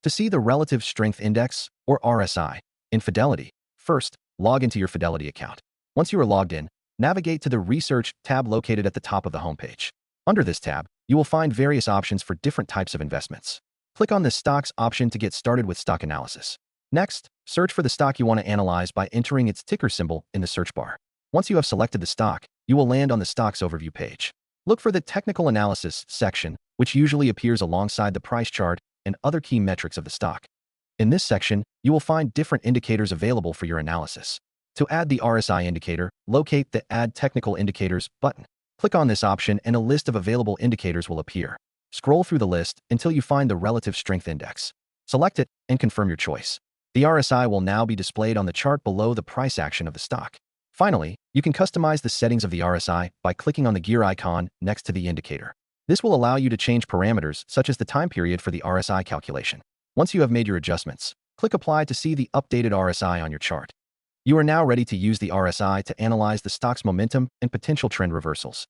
To see the Relative Strength Index, or RSI, in Fidelity, first, log into your Fidelity account. Once you are logged in, navigate to the Research tab located at the top of the homepage. Under this tab, you will find various options for different types of investments. Click on the Stocks option to get started with stock analysis. Next, search for the stock you want to analyze by entering its ticker symbol in the search bar. Once you have selected the stock, you will land on the Stocks Overview page. Look for the Technical Analysis section, which usually appears alongside the price chart and other key metrics of the stock. In this section, you will find different indicators available for your analysis. To add the RSI indicator, locate the Add Technical Indicators button. Click on this option and a list of available indicators will appear. Scroll through the list until you find the Relative Strength Index. Select it and confirm your choice. The RSI will now be displayed on the chart below the price action of the stock. Finally, you can customize the settings of the RSI by clicking on the gear icon next to the indicator. This will allow you to change parameters such as the time period for the RSI calculation. Once you have made your adjustments, click Apply to see the updated RSI on your chart. You are now ready to use the RSI to analyze the stock's momentum and potential trend reversals.